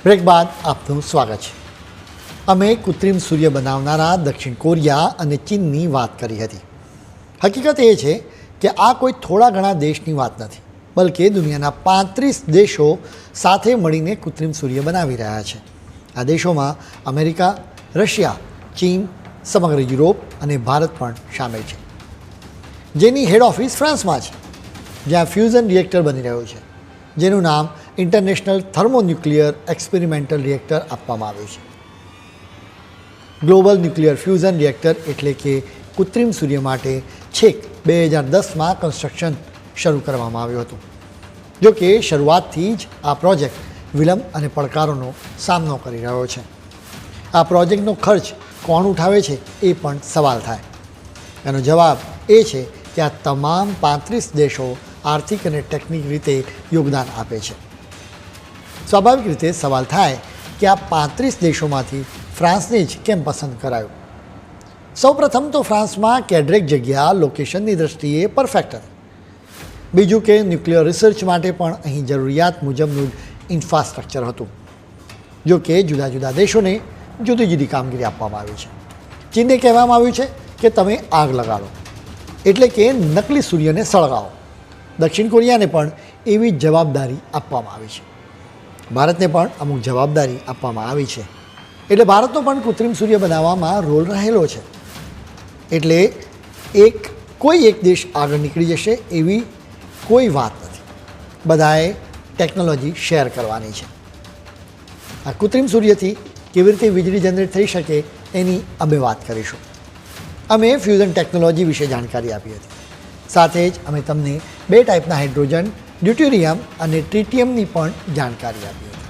Break બાદ આપનું સ્વાગત છે. અમે કૃત્રિમ સૂર્ય બનાવનારા દક્ષિણ કોરિયા અને ચીનની વાત કરી હતી. હકીકત એ છે કે આ કોઈ થોડા ઘણા દેશની વાત નથી, બલકે દુનિયાના 35 દેશો સાથે મળીને કૃત્રિમ સૂર્ય બનાવી રહ્યા છે. આ દેશોમાં અમેરિકા, રશિયા, ચીન, સમગ્ર યુરોપ અને ભારત પણ સામેલ છે, જેની હેડ ઓફિસ ફ્રાન્સમાં છે, જ્યાં ફ્યુઝન રિએક્ટર બની રહ્યું છે, જેનું નામ ઇન્ટરનેશનલ થર્મોન્યુક્લિયર એક્સપેરિમેન્ટલ રિએક્ટર આપવામાં આવ્યું છે. ગ્લોબલ ન્યુક્લિયર ફ્યુઝન રિએક્ટર એટલે કે કૃત્રિમ સૂર્ય માટે છેક 2010માં કન્સ્ટ્રક્શન શરૂ કરવામાં આવ્યું હતું. જો કે શરૂઆતથી જ આ પ્રોજેક્ટ વિલંબ અને પડકારોનો સામનો કરી રહ્યો છે. આ પ્રોજેક્ટનો ખર્ચ કોણ ઉઠાવે છે એ પણ સવાલ થાય. એનો જવાબ એ છે કે આ તમામ 35 દેશો આર્થિક અને ટેકનિક રીતે યોગદાન આપે છે. સ્વાભાવિક રીતે સવાલ થાય કે આ 35 દેશોમાંથી ફ્રાન્સને જ કેમ પસંદ કરાયું. સૌપ્રથમ તો ફ્રાન્સમાં કેડરેક જગ્યા લોકેશનની દ્રષ્ટિએ પરફેક્ટ હતી. બીજું કે ન્યુક્લિયર રિસર્ચ માટે પણ અહીં જરૂરિયાત મુજબનું ઇન્ફ્રાસ્ટ્રક્ચર હતું. જો કે જુદા જુદા દેશોને જુદી જુદી કામગીરી આપવામાં આવી છે. ચીનને કહેવામાં આવ્યું છે કે તમે આગ લગાડો, એટલે કે નકલી સૂર્યને સળગાવો. દક્ષિણ કોરિયાને પણ એવી જવાબદારી આપવામાં આવી છે. ભારતને પણ અમુક જવાબદારી આપવામાં આવી છે. એટલે ભારતનો પણ કૃત્રિમ સૂર્ય બનાવવામાં રોલ રહેલો છે. એટલે કોઈ એક દેશ આગળ નીકળી જશે એવી કોઈ વાત નથી. બધાએ ટેકનોલોજી શેર કરવાની છે. આ કૃત્રિમ સૂર્યથી કેવી રીતે વીજળી જનરેટ થઈ શકે એની અમે વાત કરીશું. અમે ફ્યુઝન ટેકનોલોજી વિશે જાણકારી આપી હતી. સાથે જ અમે તમને 2 ટાઈપના હાઇડ્રોજન, ડ્યુટેરિયમ અને ટ્રિટિયમની પણ જાણકારી આપી હતી.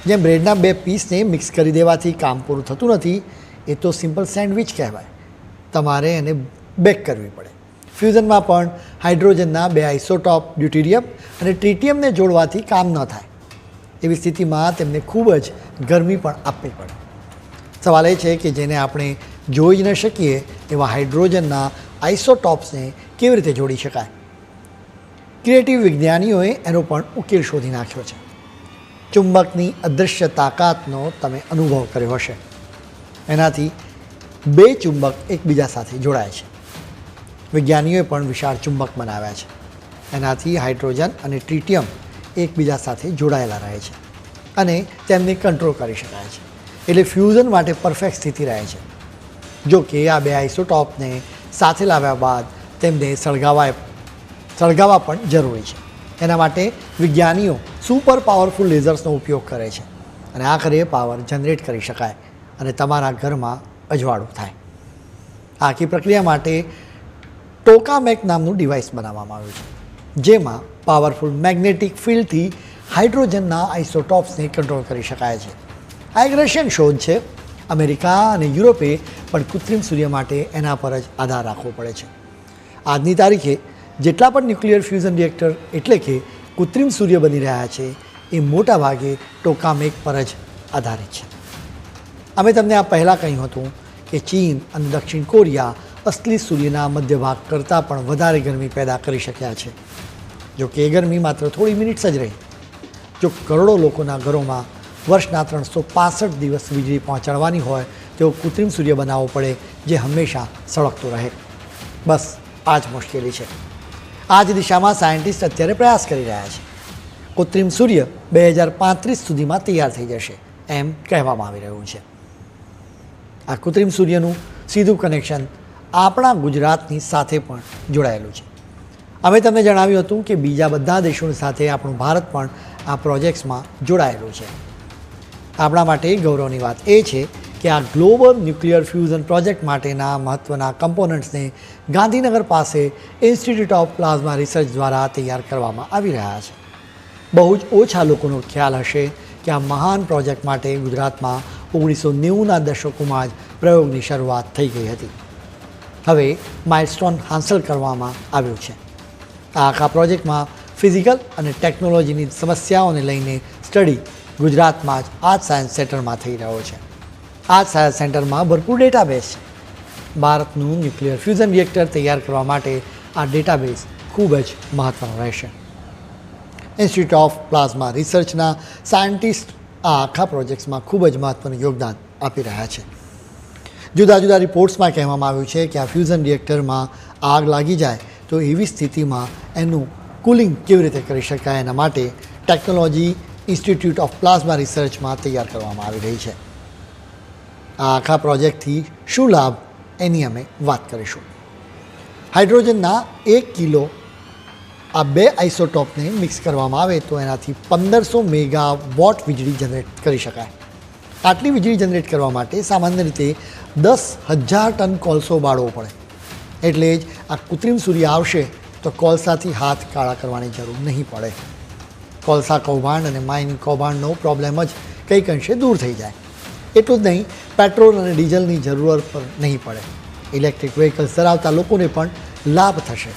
જેમ બ્રેડના 2 પીસને મિક્સ કરી દેવાથી કામ પૂરું થતું નથી, એ તો સિમ્પલ સેન્ડવિચ કહેવાય. તમારે એને બેક કરવી પડે. ફ્યુઝનમાં પણ હાઇડ્રોજનના 2 આઇસોટોપ ડ્યુટેરિયમ અને ટ્રિટિયમને જોડવાથી કામ ન થાય. એવી સ્થિતિમાં તેમને ખૂબ જ ગરમી પણ આપવી પડે. સવાલ એ છે કે જેને આપણે જોઈ જ ન શકીએ એવા હાઇડ્રોજનના આઇસોટોપ્સને કેવી રીતે જોડી શકાય. ક્રિએટિવ વિજ્ઞાનીઓએ એનો પણ ઉકેલ શોધી નાખ્યો છે. ચુંબકની અદૃશ્ય તાકાતનો તમે અનુભવ કર્યો હશે. એનાથી 2 ચુંબક એકબીજા સાથે જોડાય છે. વિજ્ઞાનીઓએ પણ વિશાળ ચુંબક બનાવ્યા છે. એનાથી હાઇડ્રોજન અને ટ્રિટિયમ એકબીજા સાથે જોડાયેલા રહે છે અને તેમને કંટ્રોલ કરી શકાય છે. એટલે ફ્યુઝન માટે પરફેક્ટ સ્થિતિ રહે છે. જો કે આ 2 આઇસોટોપને સાથે લાવ્યા બાદ તેમને સળગાવવા પણ જરૂરી છે. એના માટે વિજ્ઞાનીઓ સુપર પાવરફુલ લેઝર્સનો ઉપયોગ કરે છે અને આખરે પાવર જનરેટ કરી શકાય અને તમારા ઘરમાં અજવાળું થાય. આખી પ્રક્રિયા માટે ટોકામેક નામનું ડિવાઇસ બનાવવામાં આવ્યું છે, જેમાં પાવરફુલ મેગ્નેટિક ફિલ્ડથી હાઇડ્રોજનના આઇસોટોપ્સને કંટ્રોલ કરી શકાય છે. આ એક રશિયન શોધ છે. અમેરિકા અને યુરોપે પણ કૃત્રિમ સૂર્ય માટે એના પર જ આધાર રાખવો પડે છે. આજની તારીખે જેટલા પણ ન્યુક્લિયર ફ્યુઝન રિએક્ટર એટલે કે કૃત્રિમ સૂર્ય બની રહ્યા છે એ મોટાભાગે ટોકામેક પર જ આધારિત છે. અમે તમને આ પહેલાં કહ્યું હતું કે ચીન અને દક્ષિણ કોરિયા અસલી સૂર્યના મધ્ય ભાગ કરતાં પણ વધારે ગરમી પેદા કરી શક્યા છે. જો કે એ ગરમી માત્ર થોડી મિનિટ્સ જ રહી. જો કરોડો લોકોના ઘરોમાં વર્ષના 365 દિવસ વીજળી પહોંચાડવાની હોય તેવો કૃત્રિમ સૂર્ય બનાવવો પડે જે હંમેશા સળગતો રહે. બસ આ જ મુશ્કેલી છે. આ જ દિશામાં સાયન્ટિસ્ટ અત્યારે પ્રયાસ કરી રહ્યા છે. કૃત્રિમ સૂર્ય 2035 સુધીમાં તૈયાર થઈ જશે એમ કહેવામાં આવી રહ્યું છે. આ કૃત્રિમ સૂર્યનું સીધું કનેક્શન આપણા ગુજરાતની સાથે પણ જોડાયેલું છે. અમે તમને જણાવ્યું હતું કે બીજા બધા દેશોની સાથે આપણું ભારત પણ આ પ્રોજેક્ટ્સમાં જોડાયેલું છે. આપણા માટે ગૌરવની વાત એ છે કે આ ગ્લોબલ ન્યુક્લિયર ફ્યુઝન પ્રોજેક્ટ માટેના મહત્ત્વના કમ્પોનન્ટ્સને ગાંધીનગર પાસે ઇન્સ્ટિટ્યૂટ ઓફ પ્લાઝમા રિસર્ચ દ્વારા તૈયાર કરવામાં આવી રહ્યા છે. બહુ જ ઓછા લોકોનો ખ્યાલ હશે કે આ મહાન પ્રોજેક્ટ માટે ગુજરાતમાં 1990ના દશકોમાં જ પ્રયોગની શરૂઆત થઈ ગઈ હતી. હવે માઇલસ્ટોન હાંસલ કરવામાં આવ્યું છે. આ આખા પ્રોજેક્ટમાં ફિઝિકલ અને ટેકનોલોજીની સમસ્યાઓને લઈને સ્ટડી ગુજરાતમાં જ આર્થ સાયન્સ સેન્ટરમાં થઈ રહ્યો છે. આ સાયન્સ સેન્ટરમાં ભરપૂર ડેટાબેઝ છે. ભારતનું ન્યુક્લિયર ફ્યુઝન રિએક્ટર તૈયાર કરવા માટે આ ડેટાબેઝ ખૂબ જ મહત્ત્વનો રહેશે. ઇન્સ્ટિટ્યૂટ ઓફ પ્લાઝમા રિસર્ચના સાયન્ટિસ્ટ આ આખા પ્રોજેક્ટ્સમાં ખૂબ જ મહત્ત્વનું યોગદાન આપી રહ્યા છે. જુદા જુદા રિપોર્ટ્સમાં કહેવામાં આવ્યું છે કે આ ફ્યુઝન રિએક્ટરમાં આગ લાગી જાય તો એવી સ્થિતિમાં એનું કુલિંગ કેવી રીતે કરી શકાય એના માટે ટેકનોલોજી ઇન્સ્ટિટ્યૂટ ઓફ પ્લાઝમા રિસર્ચમાં તૈયાર કરવામાં આવી રહી છે. આ આખા પ્રોજેક્ટથી શું લાભ એની અમે વાત કરીશું. હાઇડ્રોજનના 1 કિલો આ બે આઇસોટોપને મિક્સ કરવામાં આવે તો એનાથી 1500 મેગાવોટ વીજળી જનરેટ કરી શકાય. આટલી વીજળી જનરેટ કરવા માટે સામાન્ય રીતે 10,000 ટન કોલસો બાળવો પડે. એટલે જ આ કૃત્રિમ સૂર્ય આવશે તો કોલસાથી હાથ કાળા કરવાની જરૂર નહીં પડે. કોલસા કૌભાંડ અને માઇનિંગ કૌભાંડનો પ્રોબ્લેમ જ કંઈક અંશે દૂર થઈ જાય. એટલું જ નહીં, પેટ્રોલ અને ડીઝલની જરૂરત પર નહીં પડે. ઇલેક્ટ્રિક વ્હીકલ્સ ધરાવતા લોકોને પણ લાભ થશે.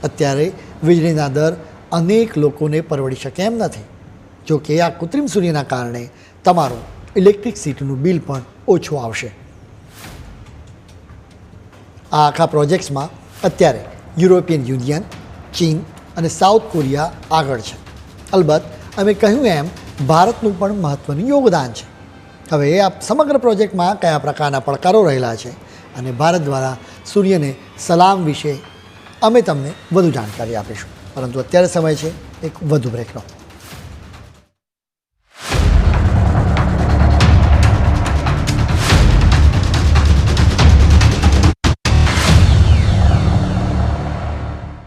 અત્યારે વીજળીના દર અનેક લોકોને પરવડી શકે એમ નથી. જો કે આ કૃત્રિમ સૂર્યના કારણે તમારું ઇલેક્ટ્રિસિટીનું બિલ પણ ઓછું આવશે. આ આખા પ્રોજેક્ટ્સમાં અત્યારે યુરોપિયન યુનિયન, ચીન અને સાઉથ કોરિયા આગળ છે. અલબત્ત અમે કહ્યું એમ ભારતનું પણ મહત્ત્વનું યોગદાન છે. હવે આ સમગ્ર પ્રોજેક્ટમાં કયા પ્રકારના પડકારો રહેલા છે અને ભારત દ્વારા સૂર્યને સલામ વિશે અમે તમને વધુ જાણકારી આપીશું. પરંતુ અત્યારે સમય છે એક વધુ બ્રેકનો.